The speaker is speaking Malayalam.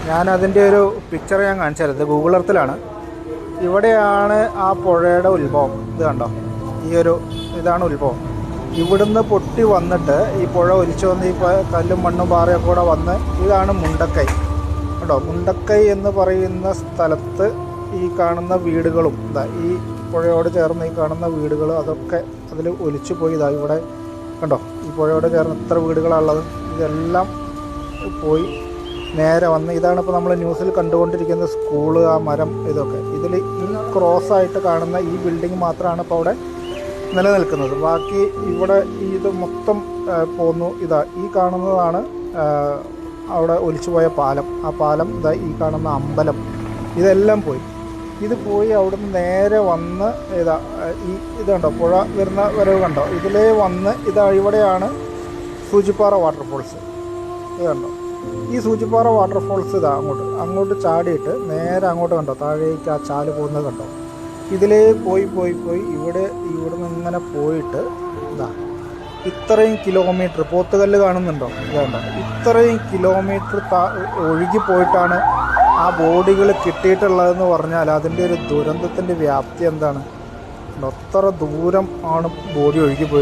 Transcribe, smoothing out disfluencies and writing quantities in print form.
ഞാനതിൻ്റെ ഒരു പിക്ചർ ഞാൻ കാണിച്ചത് ഇത് ഗൂഗിൾ എർത്തിലാണ്. ഇവിടെയാണ് ആ പുഴയുടെ ഉത്ഭവം. ഇത് കണ്ടോ, ഇതാണ് ഉത്ഭവം. ഇവിടുന്ന് പൊട്ടി വന്നിട്ട് ഈ പുഴ ഒലിച്ചു വന്ന് ഈ കല്ലും മണ്ണും പാറയൊക്കെ കൂടെ വന്ന് ഇതാണ് മുണ്ടക്കൈ കേട്ടോ. മുണ്ടക്കൈ എന്ന് പറയുന്ന സ്ഥലത്ത് ഈ കാണുന്ന വീടുകളും ഈ പുഴയോട് ചേർന്ന് ഈ കാണുന്ന വീടുകൾ അതൊക്കെ അതിൽ ഒലിച്ചു പോയി. ഇവിടെ കണ്ടോ, ഈ പുഴയോട് ചേർന്ന് എത്ര വീടുകളാണുള്ളത്. ഇതെല്ലാം പോയി നേരെ വന്ന് ഇതാണ് ഇപ്പോൾ നമ്മൾ ന്യൂസിൽ കണ്ടുകൊണ്ടിരിക്കുന്ന സ്കൂള്, ആ മരം, ഇതൊക്കെ. ഇതിൽ ഈ ക്രോസായിട്ട് കാണുന്ന ഈ ബിൽഡിംഗ് മാത്രമാണ് ഇപ്പോൾ അവിടെ നിലനിൽക്കുന്നത്. ബാക്കി ഇവിടെ ഇത് മൊത്തം പോന്നു. ഈ കാണുന്നതാണ് അവിടെ ഒലിച്ചുപോയ പാലം. ആ പാലം ഈ കാണുന്ന അമ്പലം, ഇതെല്ലാം പോയി. ഇത് പോയി അവിടുന്ന് നേരെ വന്ന് ഇത് കണ്ടോ, പുഴ വരുന്ന വരവ് കണ്ടോ, ഇതിലേ വന്ന് ഇവിടെയാണ് സൂചിപ്പാറ വാട്ടർഫോൾസ്. ഇത് കണ്ടോ, ഈ സൂചിപ്പാറ വാട്ടർഫോൾസ് അങ്ങോട്ട് ചാടിയിട്ട് നേരെ അങ്ങോട്ട് കണ്ടോ, താഴേക്ക് ആ ചാല് പോകുന്നത് കണ്ടോ. ഇതിലേ പോയി ഇവിടുന്ന് ഇങ്ങനെ പോയിട്ട് ഇത്രയും കിലോമീറ്റർ പോത്തുകല്ല് കാണുന്നുണ്ടോ, ഇതുണ്ടോ, ഇത്രയും കിലോമീറ്റർ ഒഴുകി പോയിട്ടാണ് ആ ബോഡികൾ കിട്ടിയിട്ടുള്ളതെന്ന് പറഞ്ഞാൽ അതിൻ്റെ ഒരു ദുരന്തത്തിൻ്റെ വ്യാപ്തി എന്താണ്. അത്ര ദൂരം ആണ് ബോഡി ഒഴുകി പോയി.